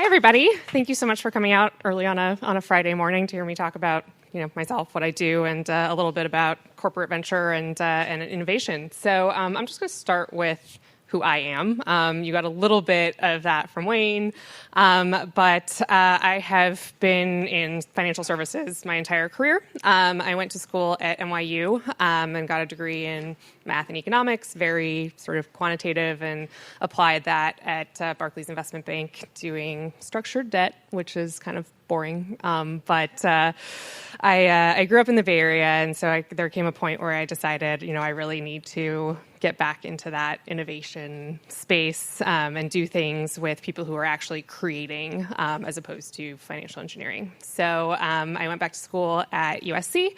everybody. Thank you so much for coming out early on a Friday morning to hear me talk about myself, what I do, and a little bit about corporate venture and innovation. So I'm just going to start with who I am. You got a little bit of that from Wayne, but I have been in financial services my entire career. I went to school at NYU and got a degree in math and economics, very sort of quantitative, and applied that at Barclays Investment Bank doing structured debt, which is kind of boring. But I grew up in the Bay Area, and so there came a point where I decided, I really need to get back into that innovation space and do things with people who are actually creating as opposed to financial engineering. So I went back to school at USC,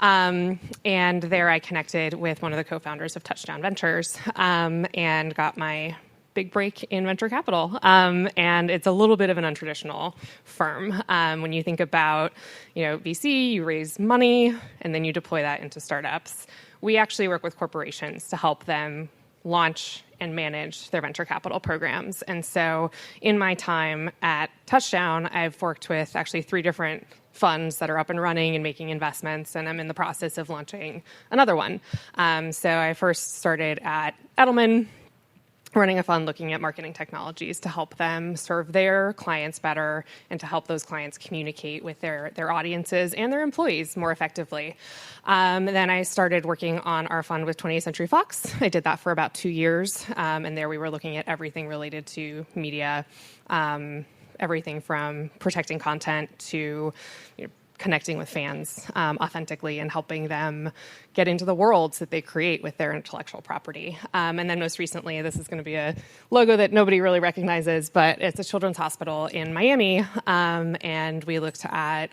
and there I connected with one of the co-founders of Touchdown Ventures and got my big break in venture capital. And it's a little bit of an untraditional firm. When you think about, VC, you raise money and then you deploy that into startups. We actually work with corporations to help them launch and manage their venture capital programs. And so in my time at Touchdown, I've worked with actually 3 different funds that are up and running and making investments, and I'm in the process of launching another one. So I first started at Edelman, running a fund looking at marketing technologies to help them serve their clients better and to help those clients communicate with their audiences and their employees more effectively. Then I started working on our fund with 20th Century Fox. I did that for about 2 years, and there we were looking at everything related to media, everything from protecting content to connecting with fans authentically and helping them get into the worlds that they create with their intellectual property. And then most recently, this is going to be a logo that nobody really recognizes, but it's a children's hospital in Miami. And we looked at,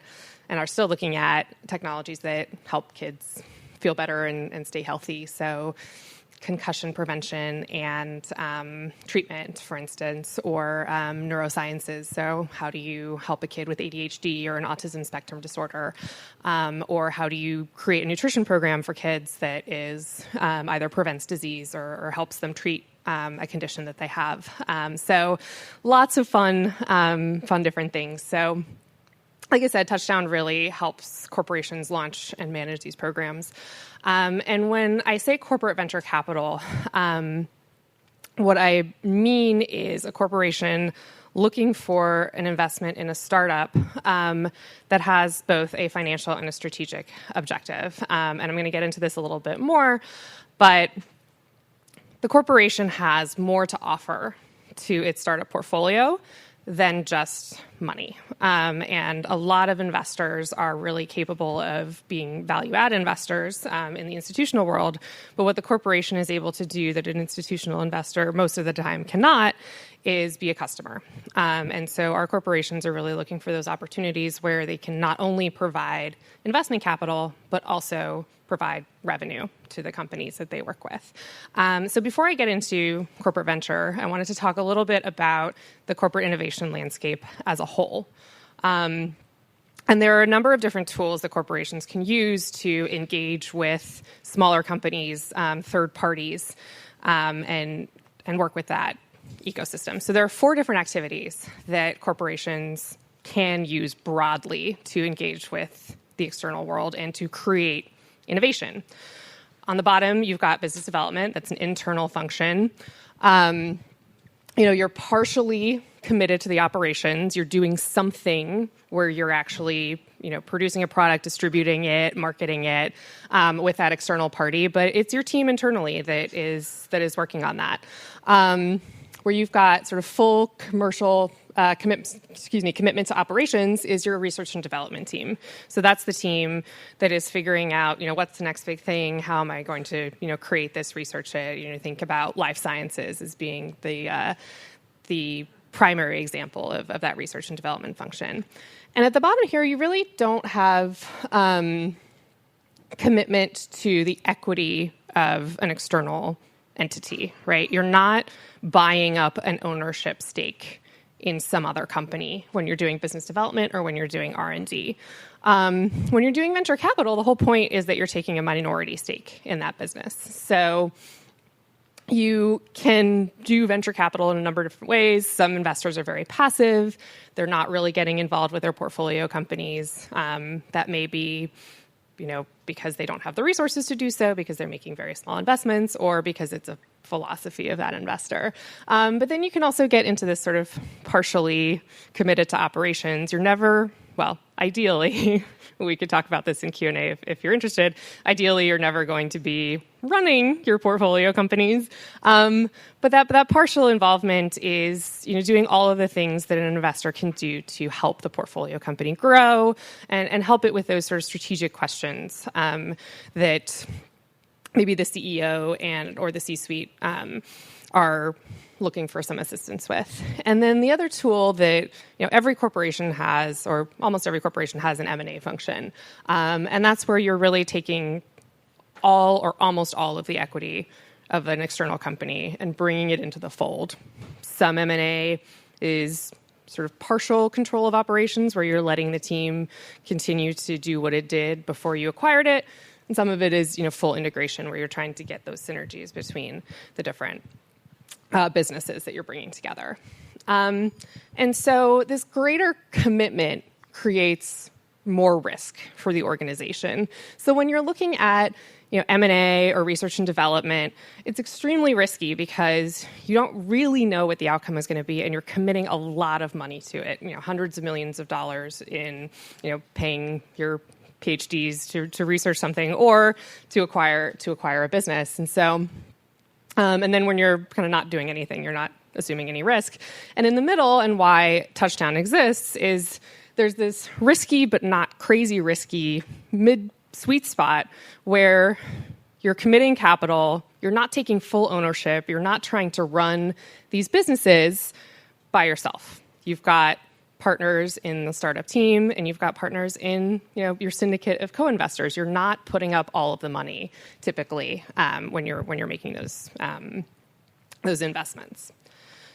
and are still looking at, technologies that help kids feel better and stay healthy. So concussion prevention and treatment, for instance, or neurosciences. So how do you help a kid with ADHD or an autism spectrum disorder? Or how do you create a nutrition program for kids that is either prevents disease or helps them treat a condition that they have? So lots of fun different things. So like I said, Touchdown really helps corporations launch and manage these programs. And when I say corporate venture capital, what I mean is a corporation looking for an investment in a startup that has both a financial and a strategic objective. And I'm going to get into this a little bit more, but the corporation has more to offer to its startup portfolio than just money. And a lot of investors are really capable of being value-add investors in the institutional world. But what the corporation is able to do that an institutional investor most of the time cannot is be a customer. And so our corporations are really looking for those opportunities where they can not only provide investment capital, but also provide revenue to the companies that they work with. So before I get into corporate venture, I wanted to talk a little bit about the corporate innovation landscape as a whole. And there are a number of different tools that corporations can use to engage with smaller companies, third parties, and work with that ecosystem. So there are 4 different activities that corporations can use broadly to engage with the external world and to create innovation. On the bottom, you've got business development. That's an internal function. You're partially committed to the operations. You're doing something where you're actually, producing a product, distributing it, marketing it with that external party. But it's your team internally that is working on that. Where you've got sort of full commercial commitment to operations is your research and development team. So that's the team that is figuring out, what's the next big thing? How am I going to, create this research? Think about life sciences as being the primary example of that research and development function. And at the bottom here, you really don't have commitment to the equity of an external entity, right? You're not buying up an ownership stake in some other company when you're doing business development or when you're doing R&D. When you're doing venture capital, the whole point is that you're taking a minority stake in that business. So You can do venture capital in a number of different ways. Some investors are very passive. They're not really getting involved with their portfolio companies. That may be, because they don't have the resources to do so, because they're making very small investments, or because it's a philosophy of that investor. But then you can also get into this sort of partially committed to operations. You're never, ideally, we could talk about this in Q&A if you're interested. Ideally, you're never going to be running your portfolio companies. But that partial involvement is, doing all of the things that an investor can do to help the portfolio company grow and help it with those sort of strategic questions that maybe the CEO or the C-suite are looking for some assistance with. And then the other tool that every corporation has, or almost every corporation has, an M&A function. And that's where you're really taking all or almost all of the equity of an external company and bringing it into the fold. Some M&A is sort of partial control of operations, where you're letting the team continue to do what it did before you acquired it. And some of it is full integration, where you're trying to get those synergies between the different businesses that you're bringing together. And so this greater commitment creates more risk for the organization. So when you're looking at M&A or research and development, it's extremely risky because you don't really know what the outcome is going to be, and you're committing a lot of money to it, hundreds of millions of dollars in paying your PhDs to research something or to acquire a business. And so and then when you're kind of not doing anything, you're not assuming any risk. And in the middle, and why Touchdown exists, is there's this risky but not crazy risky mid-sweet spot where you're committing capital, you're not taking full ownership, you're not trying to run these businesses by yourself. You've got partners in the startup team, and you've got partners in your syndicate of co-investors. You're not putting up all of the money typically when you're making those investments.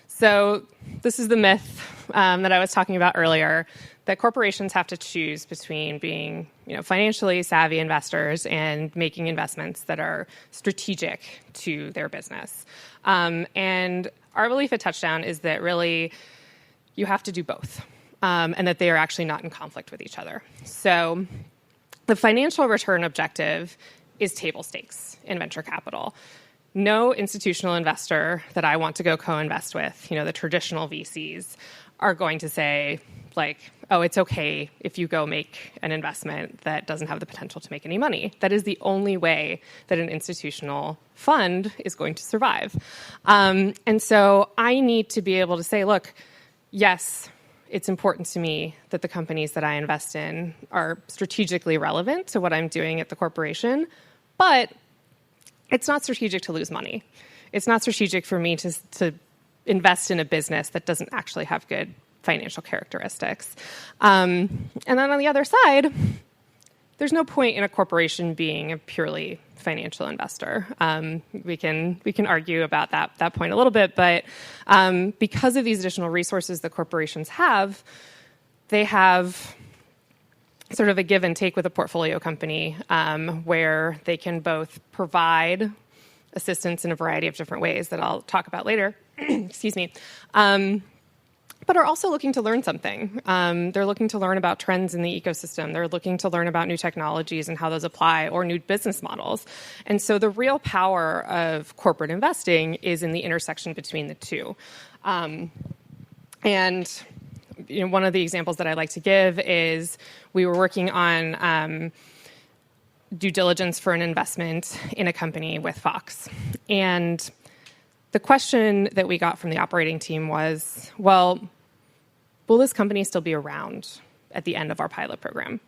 So this is the myth that I was talking about earlier, that corporations have to choose between being financially savvy investors and making investments that are strategic to their business. And our belief at Touchdown is that really you have to do both, and that they are actually not in conflict with each other. So the financial return objective is table stakes in venture capital. No institutional investor that I want to go co-invest with, the traditional VCs, are going to say, oh, it's okay if you go make an investment that doesn't have the potential to make any money. That is the only way that an institutional fund is going to survive. And so I need to be able to say, look, yes, it's important to me that the companies that I invest in are strategically relevant to what I'm doing at the corporation, but it's not strategic to lose money. It's not strategic for me to invest in a business that doesn't actually have good financial characteristics. And then on the other side, there's no point in a corporation being a purely financial investor. We can argue about that point a little bit, but because of these additional resources that corporations have, they have sort of a give and take with a portfolio company where they can both provide assistance in a variety of different ways that I'll talk about later, excuse me, but are also looking to learn something. They're looking to learn about trends in the ecosystem. They're looking to learn about new technologies and how those apply, or new business models. And so the real power of corporate investing is in the intersection between the two. And one of the examples that I like to give is we were working on due diligence for an investment in a company with Fox. And the question that we got from the operating team was, well, will this company still be around at the end of our pilot program?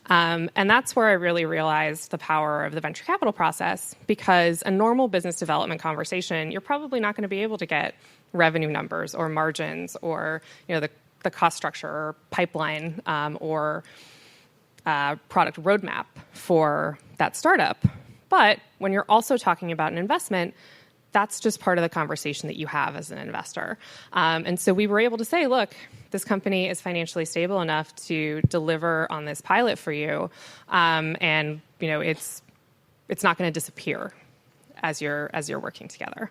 And that's where I really realized the power of the venture capital process, because a normal business development conversation, you're probably not going to be able to get revenue numbers or margins or the cost structure or pipeline or product roadmap for that startup. But when you're also talking about an investment, that's just part of the conversation that you have as an investor. And so we were able to say, look, this company is financially stable enough to deliver on this pilot for you, and it's not going to disappear as you're working together.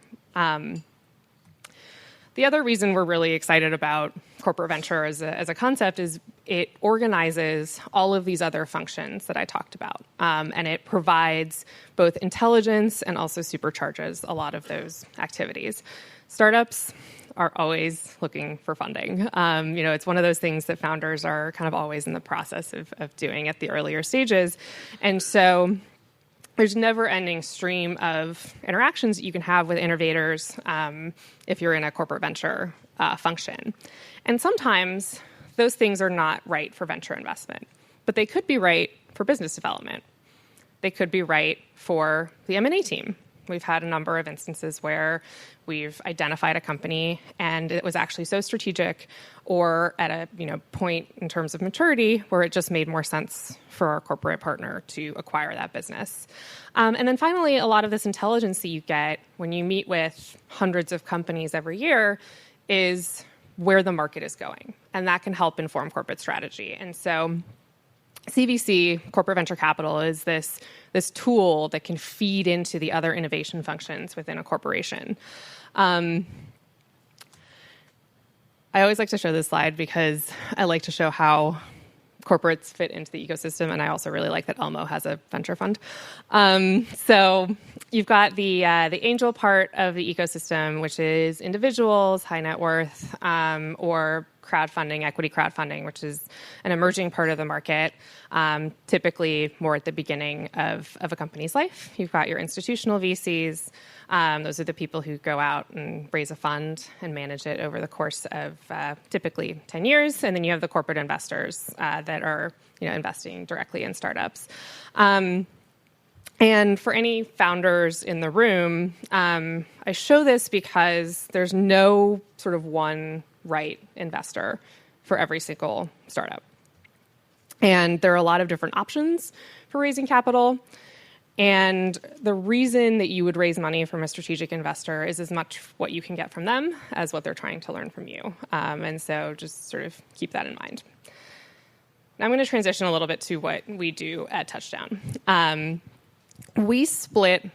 The other reason we're really excited about corporate venture as a concept is it organizes all of these other functions that I talked about. And it provides both intelligence and also supercharges a lot of those activities. Startups are always looking for funding. It's one of those things that founders are kind of always in the process of doing at the earlier stages. And so there's a never-ending stream of interactions that you can have with innovators if you're in a corporate venture function. And sometimes those things are not right for venture investment, but they could be right for business development. They could be right for the M&A team. We've had a number of instances where we've identified a company and it was actually so strategic or at a point in terms of maturity where it just made more sense for our corporate partner to acquire that business. And then finally, a lot of this intelligence that you get when you meet with hundreds of companies every year is where the market is going. And that can help inform corporate strategy. And so CVC, corporate venture capital, is this tool that can feed into the other innovation functions within a corporation. I always like to show this slide because I like to show how corporates fit into the ecosystem, and I also really like that Elmo has a venture fund. So you've got the angel part of the ecosystem, which is individuals, high net worth, or crowdfunding, equity crowdfunding, which is an emerging part of the market, typically more at the beginning of a company's life. You've got your institutional VCs. Those are the people who go out and raise a fund and manage it over the course of typically 10 years. And then you have the corporate investors that are investing directly in startups. And for any founders in the room, I show this because there's no sort of one right investor for every single startup. And there are a lot of different options for raising capital. And the reason that you would raise money from a strategic investor is as much what you can get from them as what they're trying to learn from you. And so just sort of keep that in mind. Now I'm going to transition a little bit to what we do at Touchdown. We split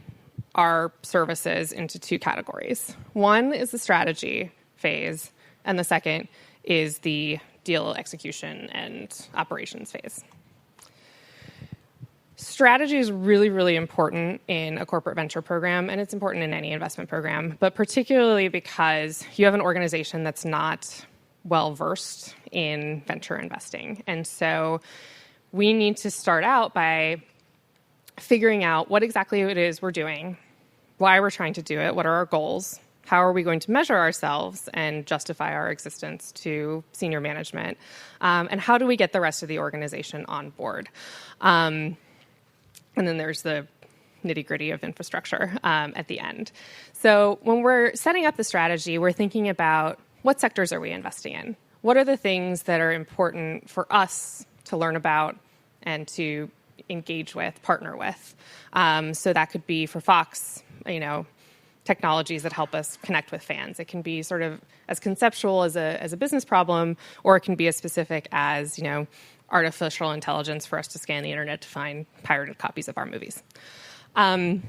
our services into two categories. One is the strategy phase, and the second is the deal execution and operations phase. Strategy is really, really important in a corporate venture program, and it's important in any investment program, but particularly because you have an organization that's not well-versed in venture investing. And so we need to start out by figuring out what exactly it is we're doing, why we're trying to do it, what are our goals, how are we going to measure ourselves and justify our existence to senior management, and how do we get the rest of the organization on board. And then there's the nitty-gritty of infrastructure at the end. So when we're setting up the strategy, we're thinking about what sectors are we investing in? What are the things that are important for us to learn about and to engage with, partner with? So that could be for Fox, technologies that help us connect with fans. It can be sort of as conceptual as a business problem, or it can be as specific as, artificial intelligence for us to scan the internet to find pirated copies of our movies. And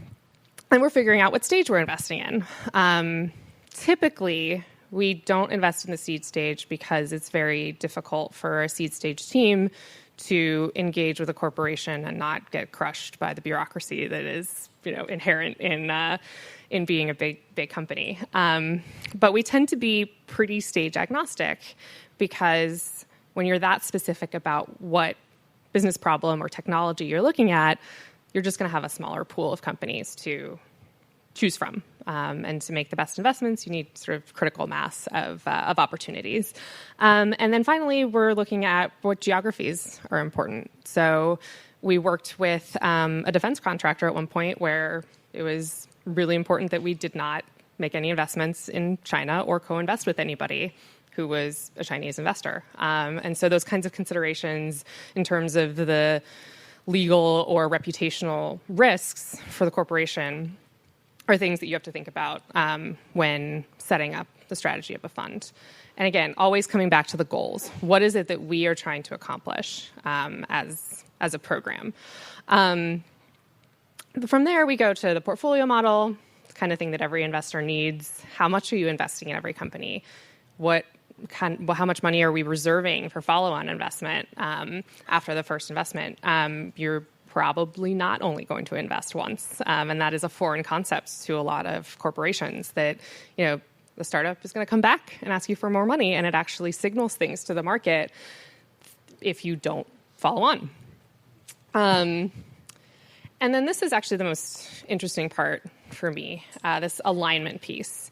we're figuring out what stage we're investing in. Typically, we don't invest in the seed stage because it's very difficult for a seed stage team to engage with a corporation and not get crushed by the bureaucracy that is, inherent in being a big company. But we tend to be pretty stage agnostic because when you're that specific about what business problem or technology you're looking at, you're just going to have a smaller pool of companies to choose from. And to make the best investments, you need sort of critical mass of opportunities. And then finally, we're looking at what geographies are important. So we worked with a defense contractor at one point where it was really important that we did not make any investments in China or co-invest with anybody who was a Chinese investor. And so those kinds of considerations in terms of the legal or reputational risks for the corporation are things that you have to think about when setting up the strategy of a fund. And again, always coming back to the goals. What is it that we are trying to accomplish as a program? From there, we go to the portfolio model, the kind of thing that every investor needs. How much are you investing in every company? How much money are we reserving for follow-on investment after the first investment? You're probably not only going to invest once, and that is a foreign concept to a lot of corporations that, the startup is going to come back and ask you for more money, and it actually signals things to the market if you don't follow on. And then this is actually the most interesting part for me, this alignment piece.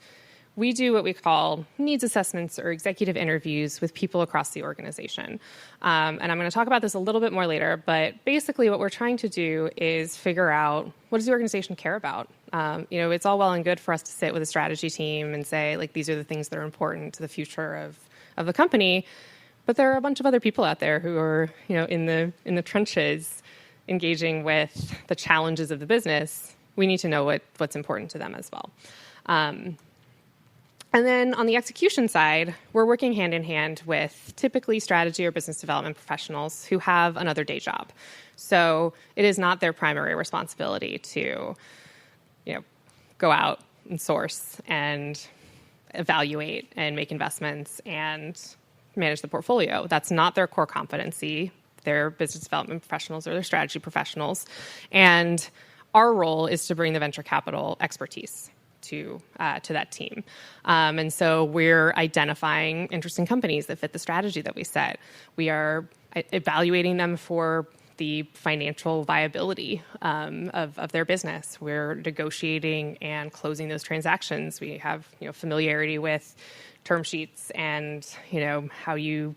We do what we call needs assessments or executive interviews with people across the organization. And I'm going to talk about this a little bit more later, but basically what we're trying to do is figure out, what does the organization care about? It's all well and good for us to sit with a strategy team and say, these are the things that are important to the future of the company. But there are a bunch of other people out there who are, in the trenches, engaging with the challenges of the business. We need to know what's important to them as well. And then on the execution side, we're working hand in hand with typically strategy or business development professionals who have another day job. So it is not their primary responsibility to, go out and source and evaluate and make investments and manage the portfolio. That's not their core competency. They're business development professionals or they're strategy professionals. And our role is to bring the venture capital expertise to that team. And so we're identifying interesting companies that fit the strategy that we set. We are evaluating them for the financial viability of their business. We're negotiating and closing those transactions. We have familiarity with term sheets and how you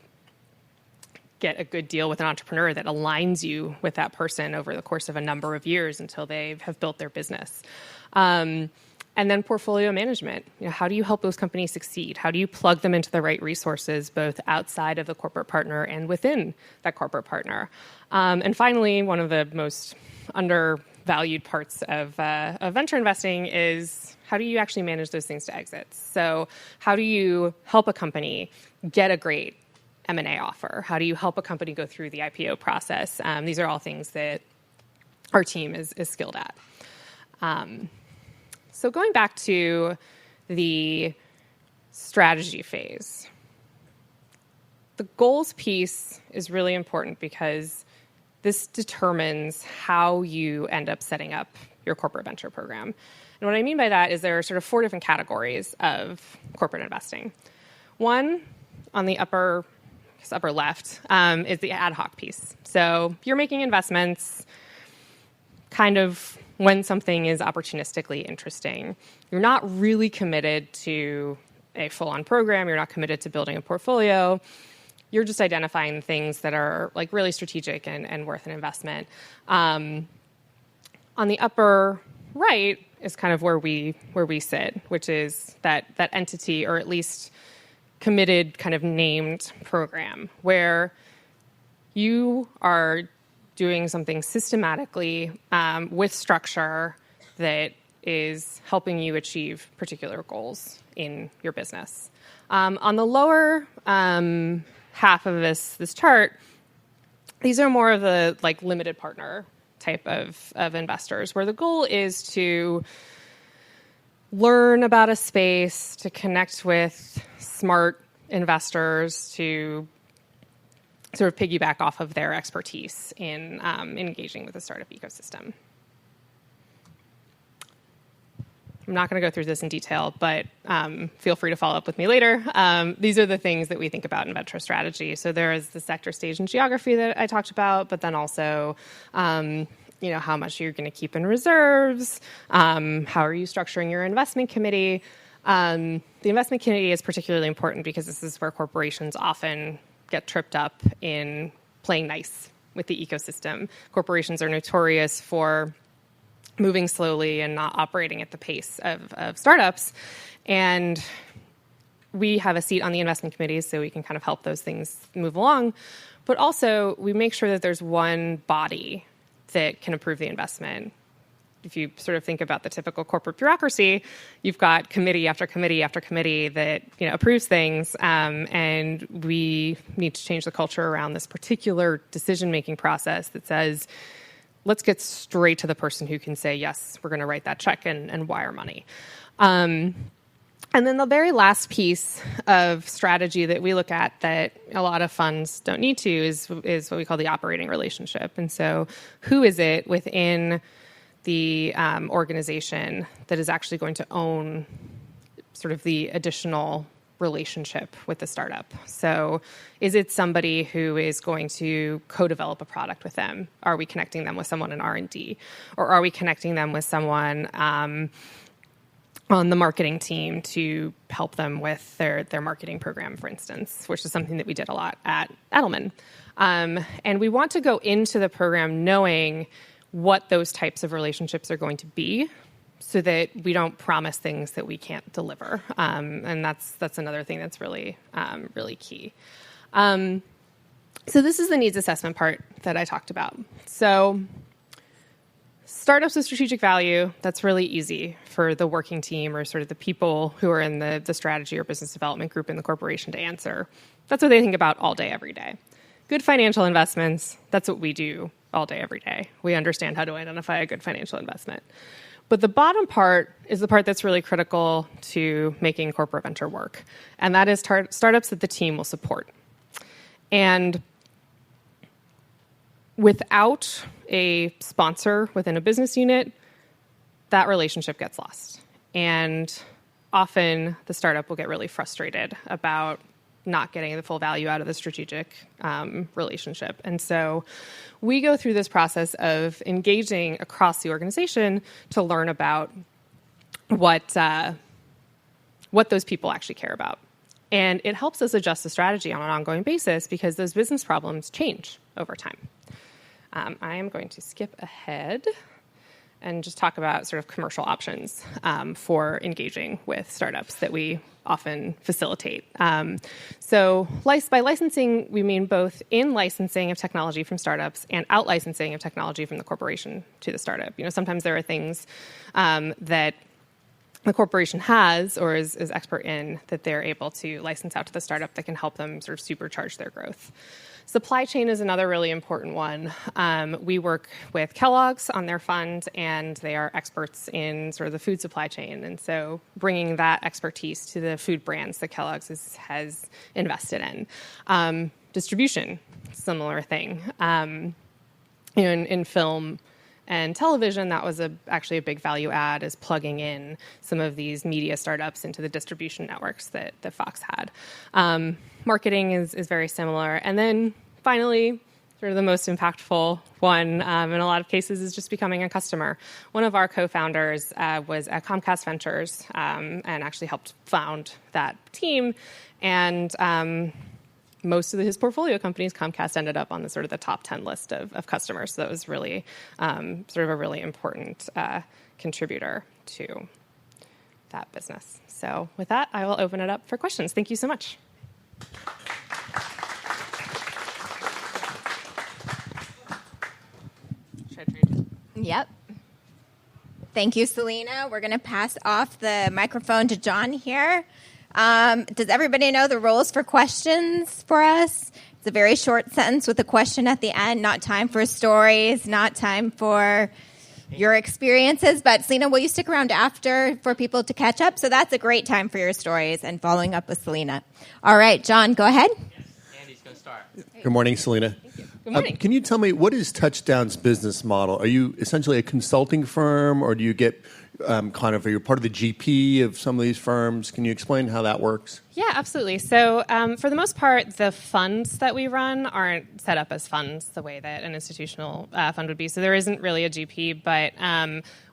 get a good deal with an entrepreneur that aligns you with that person over the course of a number of years until they have built their business. And then portfolio management. How do you help those companies succeed? How do you plug them into the right resources, both outside of the corporate partner and within that corporate partner? And finally, one of the most undervalued parts of venture investing is how do you actually manage those things to exits? So how do you help a company get a great M&A offer? How do you help a company go through the IPO process? These are all things that our team is skilled at. So going back to the strategy phase, the goals piece is really important because this determines how you end up setting up your corporate venture program. And what I mean by that is there are sort of 4 different categories of corporate investing. One, on the upper left, is the ad hoc piece. So you're making investments kind of when something is opportunistically interesting. You're not really committed to a full-on program. You're not committed to building a portfolio. You're just identifying things that are really strategic and worth an investment. On the upper right is kind of where we sit, which is that entity, or at least committed kind of named program, where you are doing something systematically with structure that is helping you achieve particular goals in your business. On the lower half of this chart, these are more of the limited partner type of investors, where the goal is to learn about a space, to connect with smart investors, to sort of piggyback off of their expertise in engaging with the startup ecosystem. I'm not going to go through this in detail, but feel free to follow up with me later. These are the things that we think about in venture strategy. So there is the sector, stage, and geography that I talked about, but then also how much you're going to keep in reserves, how are you structuring your investment committee. The investment committee is particularly important because this is where corporations often get tripped up in playing nice with the ecosystem. Corporations are notorious for moving slowly and not operating at the pace of startups. And we have a seat on the investment committees, so we can kind of help those things move along. But also, we make sure that there's one body that can approve the investment. If you sort of think about the typical corporate bureaucracy, you've got committee after committee after committee that approves things, and we need to change the culture around this particular decision-making process that says let's get straight to the person who can say, yes, we're going to write that check and wire money. And then the very last piece of strategy that we look at that a lot of funds don't need to is what we call the operating relationship. And so who is it within the organization that is actually going to own sort of the additional relationship with the startup? So is it somebody who is going to co-develop a product with them? Are we connecting them with someone in R&D? Or are we connecting them with someone on the marketing team to help them with their marketing program, for instance, which is something that we did a lot at Edelman. And we want to go into the program knowing what those types of relationships are going to be so that we don't promise things that we can't deliver. And that's another thing that's really, really key. So this is the needs assessment part that I talked about. So startups with strategic value, that's really easy for the working team or sort of the people who are in the strategy or business development group in the corporation to answer. That's what they think about all day, every day. Good financial investments, that's what we do all day, every day. We understand how to identify a good financial investment. But the bottom part is the part that's really critical to making corporate venture work, and that is startups that the team will support. And without a sponsor within a business unit, that relationship gets lost. And often the startup will get really frustrated about not getting the full value out of the strategic relationship. And so we go through this process of engaging across the organization to learn about what those people actually care about. And it helps us adjust the strategy on an ongoing basis because those business problems change over time. I am going to skip ahead and just talk about sort of commercial options for engaging with startups that we often facilitate. So by licensing, we mean both in-licensing of technology from startups and out-licensing of technology from the corporation to the startup. You know, sometimes there are things that the corporation has or is expert in that they're able to license out to the startup that can help them sort of supercharge their growth. Supply chain is another really important one. We work with Kellogg's on their fund, and they are experts in sort of the food supply chain. And so bringing that expertise to the food brands that Kellogg's has invested in. Distribution, similar thing. In film and television, that was actually a big value add, is plugging in some of these media startups into the distribution networks that Fox had. Marketing is very similar. And then finally, sort of the most impactful one in a lot of cases is just becoming a customer. One of our co-founders was at Comcast Ventures and actually helped found that team. And most of his portfolio companies, Comcast ended up on the top 10 list of customers. So that was really sort of a really important contributor to that business. So with that, I will open it up for questions. Thank you so much. Should I trade? Yep. Thank you, Selina. We're going to pass off the microphone to John here. Does everybody know the rules for questions for us? It's a very short sentence with a question at the end. Not time for stories, not time for your experiences. But Selina, will you stick around after for people to catch up? So that's a great time for your stories and following up with Selina. All right, John, go ahead. Yes, Andy's going to start. Good morning, Selina. Good morning. Can you tell me, what is Touchdown's business model? Are you essentially a consulting firm, or do you get are you part of the GP of some of these firms? Can you explain how that works? Yeah, absolutely. So for the most part, the funds that we run aren't set up as funds the way that an institutional fund would be. So there isn't really a GP, but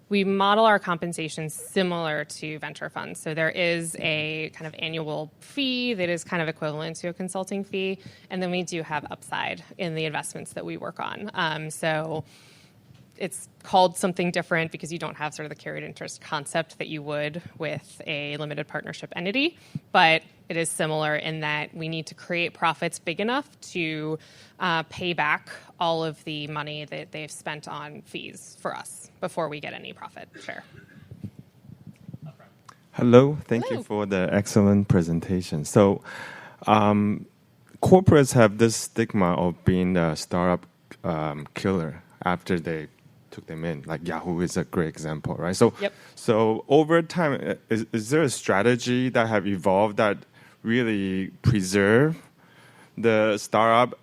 we model our compensation similar to venture funds. So there is a kind of annual fee that is kind of equivalent to a consulting fee. And then we do have upside in the investments that we work on. So it's called something different because you don't have sort of the carried interest concept that you would with a limited partnership entity. But it is similar in that we need to create profits big enough to pay back all of the money that they've spent on fees for us before we get any profit share. Hello. Thank you for the excellent presentation. So corporates have this stigma of being a startup killer after they took them in. Like Yahoo is a great example, right? So, Yep. so over time, is there a strategy that have evolved that really preserve the startup?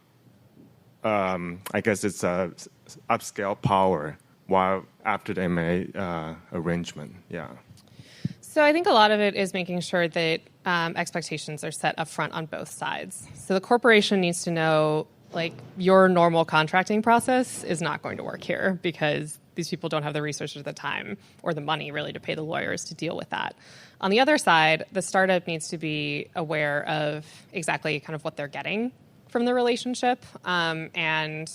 I guess it's a upscale power while after the M&A arrangement. Yeah. So I think a lot of it is making sure that expectations are set up front on both sides. So the corporation needs to know, like, your normal contracting process is not going to work here because these people don't have the resources or the time or the money really to pay the lawyers to deal with that. On the other side, the startup needs to be aware of exactly kind of what they're getting from the relationship, and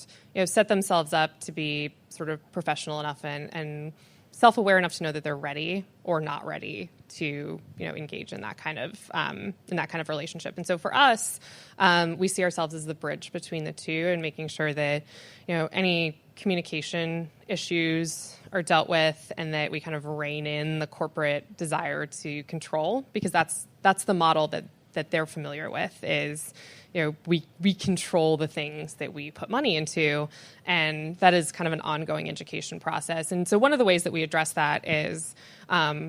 set themselves up to be sort of professional enough and self-aware enough to know that they're ready or not ready to engage in that kind of relationship. And so for us, we see ourselves as the bridge between the two and making sure that any communication issues are dealt with and that we kind of rein in the corporate desire to control, because that's the model that they're familiar with is we control the things that we put money into, and that is kind of an ongoing education process. And so one of the ways that we address that is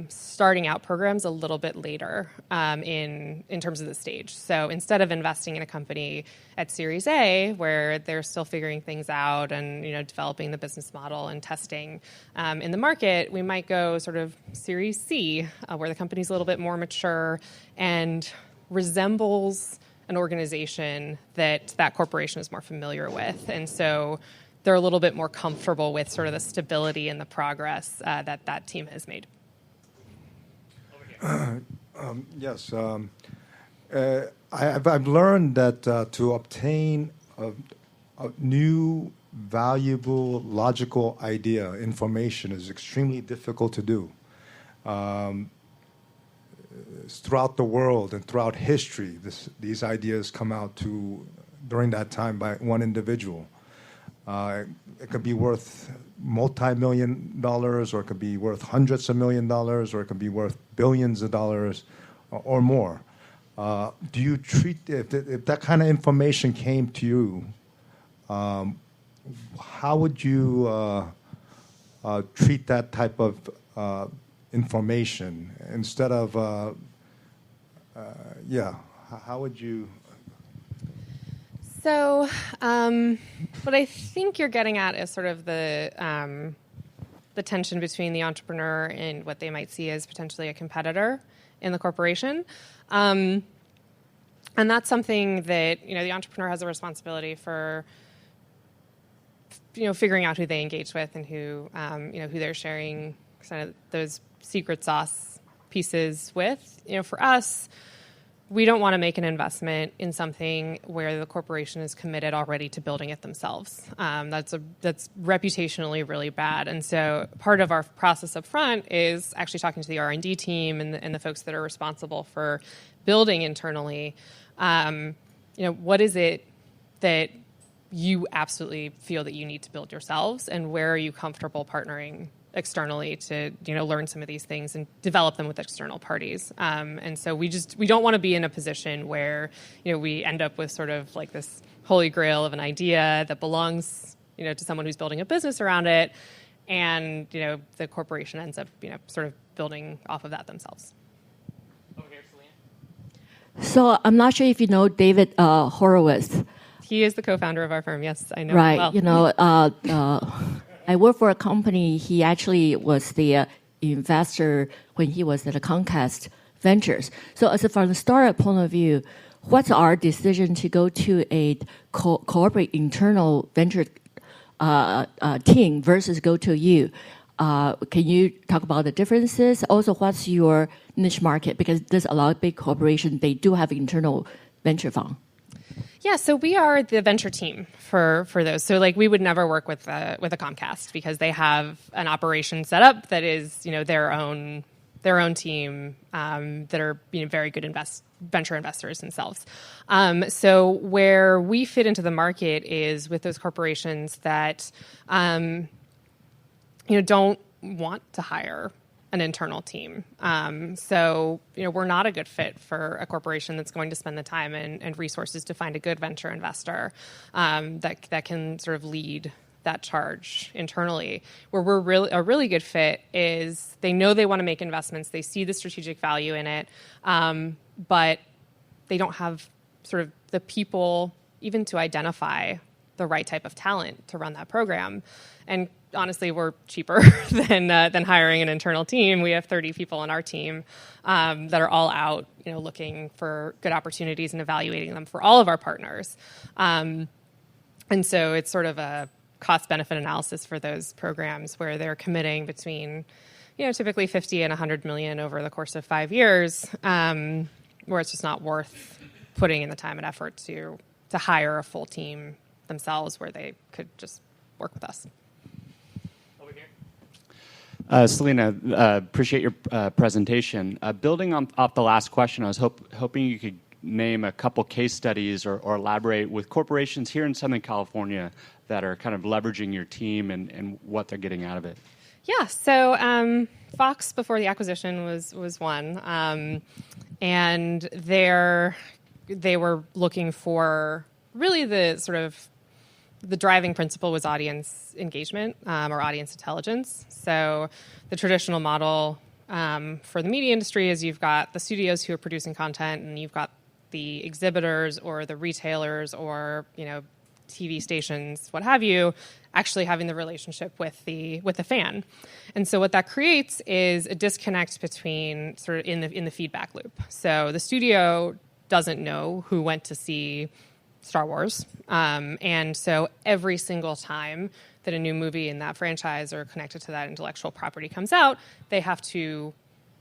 starting out programs a little bit later in terms of the stage. So instead of investing in a company at Series A, where they're still figuring things out and developing the business model and testing in the market, we might go sort of Series C, where the company's a little bit more mature and resembles an organization that corporation is more familiar with. And so they're a little bit more comfortable with sort of the stability and the progress that team has made. Yes. I've learned that to obtain a new, valuable, logical idea, information is extremely difficult to do. Throughout the world and throughout history, these ideas come out during that time by one individual. It could be worth multi-million dollars, or it could be worth hundreds of $1 millions, or it could be worth billions of dollars or more. Do you treat, if that kind of information came to you, how would you treat that type of information instead of, how would you? So what I think you're getting at is sort of the tension between the entrepreneur and what they might see as potentially a competitor in the corporation. And that's something that, the entrepreneur has a responsibility for, figuring out who they engage with and who they're sharing kind of those secret sauce pieces with. For us, we don't want to make an investment in something where the corporation is committed already to building it themselves. That's reputationally really bad. And so part of our process up front is actually talking to the R&D team and the folks that are responsible for building internally. What is it that you absolutely feel that you need to build yourselves, and where are you comfortable partnering externally to learn some of these things and develop them with external parties. And so we don't want to be in a position where we end up with sort of like this holy grail of an idea that belongs to someone who's building a business around it, and the corporation ends up sort of building off of that themselves. Over here, Selina. So I'm not sure if you know David Horowitz. He is the co-founder of our firm. Yes, I know. Right. Him well. I work for a company. He actually was the investor when he was at Comcast Ventures. So from the startup point of view, what's our decision to go to a corporate internal venture team versus go to you? Can you talk about the differences? Also, what's your niche market? Because there's a lot of big corporations, they do have internal venture fund. Yeah, so we are the venture team for those. So we would never work with a Comcast because they have an operation set up that is their own team that are very good venture investors themselves. So where we fit into the market is with those corporations that don't want to hire an internal team. So we're not a good fit for a corporation that's going to spend the time and resources to find a good venture investor that can sort of lead that charge internally. Where we're a really good fit is they know they want to make investments, they see the strategic value in it, but they don't have sort of the people even to identify the right type of talent to run that program. And honestly, we're cheaper than hiring an internal team. We have 30 people on our team that are all out, looking for good opportunities and evaluating them for all of our partners. And so it's sort of a cost-benefit analysis for those programs where they're committing between, typically 50 and 100 million over the course of 5 years, where it's just not worth putting in the time and effort to hire a full team themselves, where they could just work with us. Over here. Selina, appreciate your presentation. Building off the last question, I was hoping you could name a couple case studies or elaborate with corporations here in Southern California that are kind of leveraging your team and what they're getting out of it. Yeah, so Fox before the acquisition was one, and they were looking for really the sort of the driving principle was audience engagement or audience intelligence. So the traditional model for the media industry is you've got the studios who are producing content, and you've got the exhibitors or the retailers or TV stations, what have you, actually having the relationship with the fan. And so what that creates is a disconnect between sort of in the feedback loop. So the studio doesn't know who went to see Star Wars. And so every single time that a new movie in that franchise or connected to that intellectual property comes out, they have to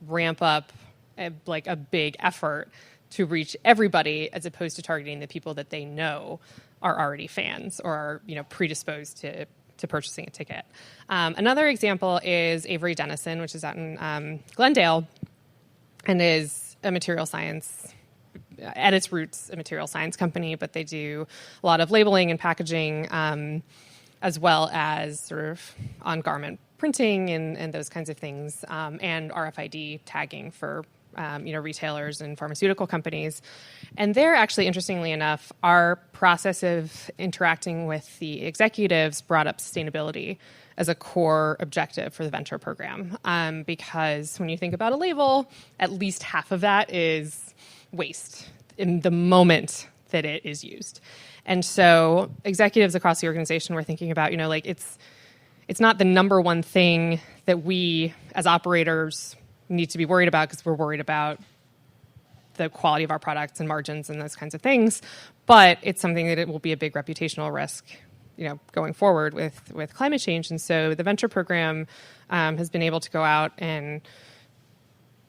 ramp up a big effort to reach everybody, as opposed to targeting the people that they know are already fans or are predisposed to purchasing a ticket. Another example is Avery Dennison, which is out in Glendale, and is a material science, at its roots, a material science company, but they do a lot of labeling and packaging, as well as sort of on-garment printing and those kinds of things, and RFID tagging for retailers and pharmaceutical companies. And they're actually, interestingly enough, our process of interacting with the executives brought up sustainability as a core objective for the venture program. Because when you think about a label, at least half of that is waste in the moment that it is used. And so executives across the organization were thinking about, it's not the number one thing that we as operators need to be worried about, because we're worried about the quality of our products and margins and those kinds of things. But it's something that it will be a big reputational risk, going forward with climate change. And so the venture program has been able to go out and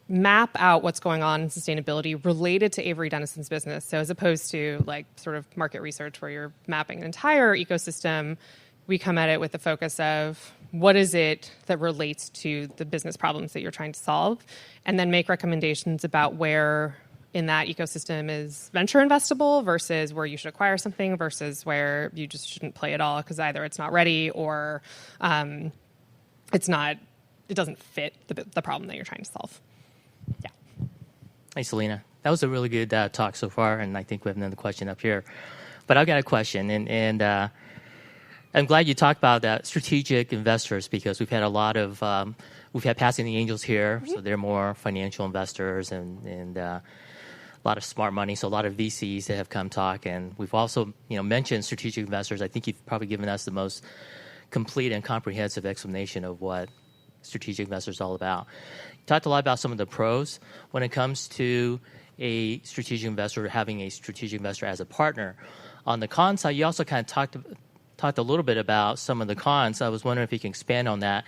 map out what's going on in sustainability related to Avery Dennison's business. So as opposed to sort of market research where you're mapping an entire ecosystem, we come at it with the focus of what is it that relates to the business problems that you're trying to solve, and then make recommendations about where in that ecosystem is venture investable versus where you should acquire something versus where you just shouldn't play at all because either it's not ready or it doesn't fit the problem that you're trying to solve. Yeah. Hey, Selina. That was a really good talk so far, and I think we have another question up here. But I've got a question, and I'm glad you talked about that strategic investors, because we've had a lot of we've had Passing the Angels here, so they're more financial investors and a lot of smart money, so a lot of VCs that have come talk, and we've also mentioned strategic investors. I think you've probably given us the most complete and comprehensive explanation of what strategic investors are all about. You talked a lot about some of the pros when it comes to a strategic investor, having a strategic investor as a partner. On the con side, you also kind of talked a little bit about some of the cons. I was wondering if you can expand on that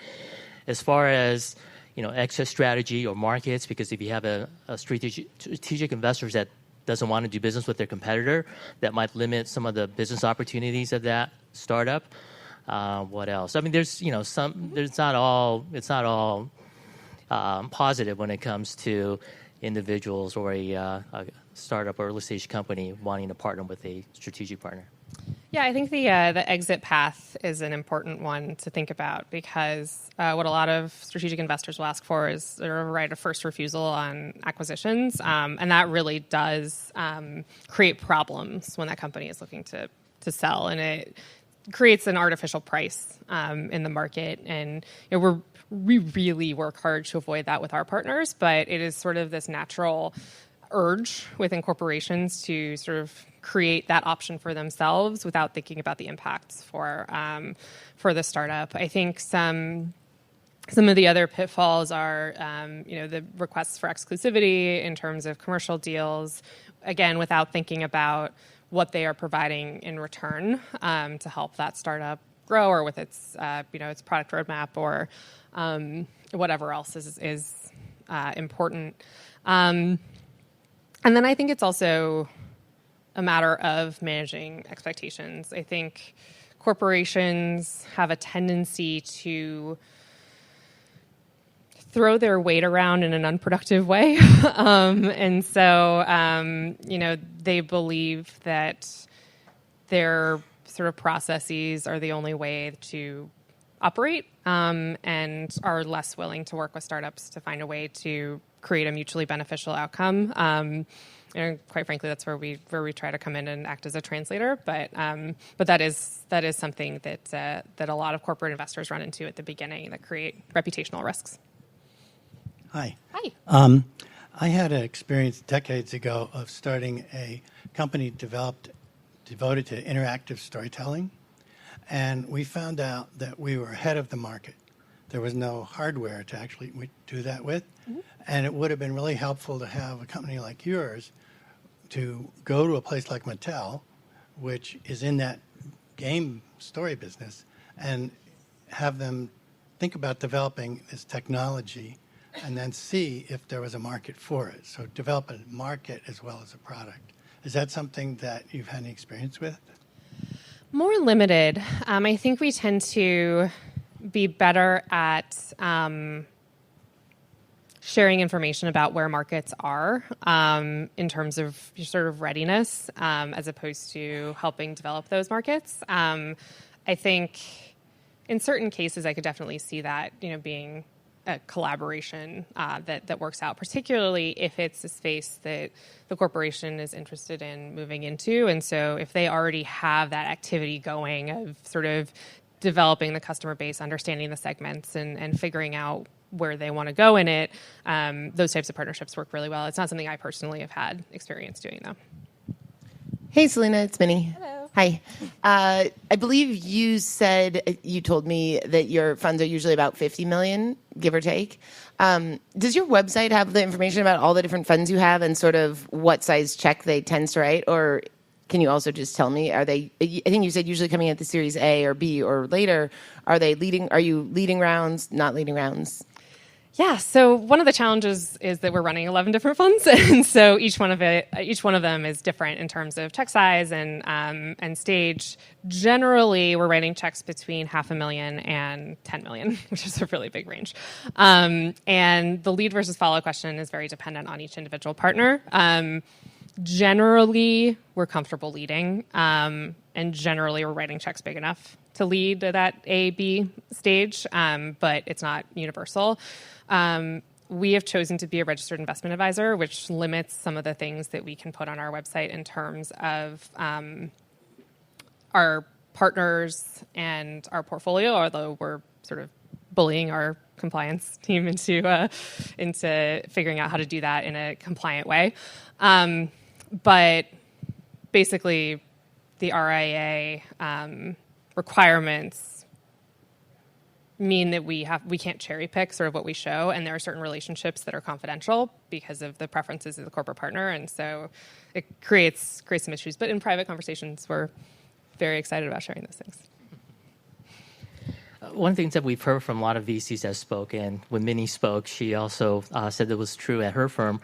as far as exit strategy or markets, because if you have a strategic investor that doesn't want to do business with their competitor, that might limit some of the business opportunities of that startup. What else? I mean, there's it's not all positive when it comes to individuals or a startup or early stage company wanting to partner with a strategic partner. Yeah, I think the exit path is an important one to think about, because what a lot of strategic investors will ask for is a right of first refusal on acquisitions, and that really does create problems when that company is looking to sell. And creates an artificial price in the market. And we really work hard to avoid that with our partners, but it is sort of this natural urge within corporations to sort of create that option for themselves without thinking about the impacts for the startup. I think some of the other pitfalls are, the requests for exclusivity in terms of commercial deals, again, without thinking about what they are providing in return to help that startup grow, or with its its product roadmap, or whatever else is important. And then I think it's also a matter of managing expectations. I think corporations have a tendency to throw their weight around in an unproductive way. And so, they believe that their sort of processes are the only way to operate, and are less willing to work with startups to find a way to create a mutually beneficial outcome. And quite frankly, that's where we try to come in and act as a translator. But that is something that a lot of corporate investors run into at the beginning that create reputational risks. Hi. Hi. I had an experience decades ago of starting a company devoted to interactive storytelling, and we found out that we were ahead of the market. There was no hardware to actually do that with, and it would have been really helpful to have a company like yours to go to a place like Mattel, which is in that game story business, and have them think about developing this technology and then see if there was a market for it. So develop a market as well as a product. Is that something that you've had any experience with? More limited. I think we tend to be better at sharing information about where markets are in terms of your sort of readiness, as opposed to helping develop those markets. I think in certain cases, I could definitely see that, being a collaboration that works out, particularly if it's a space that the corporation is interested in moving into. And so if they already have that activity going of sort of developing the customer base, understanding the segments, and figuring out where they want to go in it, those types of partnerships work really well. It's not something I personally have had experience doing, though. Hey, Selina, it's Minnie. Hello. Hi. I believe you told me that your funds are usually about $50 million, give or take. Does your website have the information about all the different funds you have and sort of what size check they tend to write? Or can you also just tell me, I think you said usually coming at the Series A or B or later, are you leading rounds, not leading rounds? Yeah, so one of the challenges is that we're running 11 different funds, and so each one of them is different in terms of check size and stage. Generally, we're writing checks between $500,000 and $10 million, which is a really big range. And the lead versus follow question is very dependent on each individual partner. Generally, we're comfortable leading, and generally, we're writing checks big enough to lead to that A-B stage, but it's not universal. We have chosen to be a registered investment advisor, which limits some of the things that we can put on our website in terms of our partners and our portfolio, although we're sort of bullying our compliance team into figuring out how to do that in a compliant way. But basically, the RIA requirements mean that we can't cherry pick sort of what we show, and there are certain relationships that are confidential because of the preferences of the corporate partner, and so it creates some issues. But in private conversations, we're very excited about sharing those things. One of the things that we've heard from a lot of VCs that spoke, and when Minnie spoke, she also said that was true at her firm,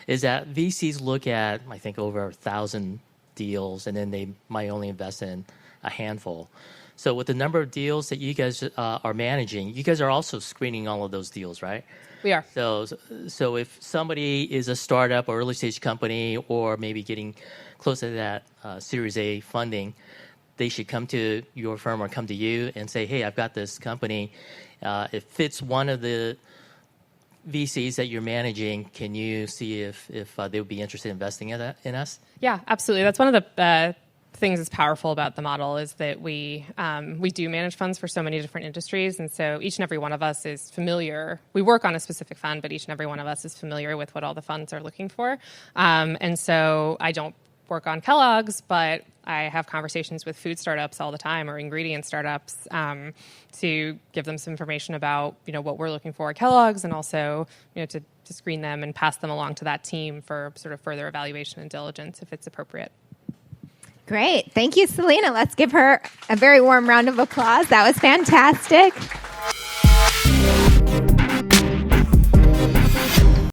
is that VCs look at, I think, over 1,000 deals, and then they might only invest in a handful. So with the number of deals that you guys are managing, you guys are also screening all of those deals, right? We are. So if somebody is a startup or early stage company, or maybe getting close to that Series A funding, they should come to your firm or come to you and say, hey, I've got this company. It fits one of the VCs that you're managing. Can you see if they would be interested in investing in us? Yeah, absolutely. That's one of the things that's powerful about the model is that we do manage funds for so many different industries, and so each and every one of us is familiar. We work on a specific fund, but each and every one of us is familiar with what all the funds are looking for. And so I don't work on Kellogg's, but I have conversations with food startups all the time, or ingredient startups, to give them some information about what we're looking for at Kellogg's, and also to screen them and pass them along to that team for sort of further evaluation and diligence if it's appropriate. Great. Thank you, Selina. Let's give her a very warm round of applause. That was fantastic.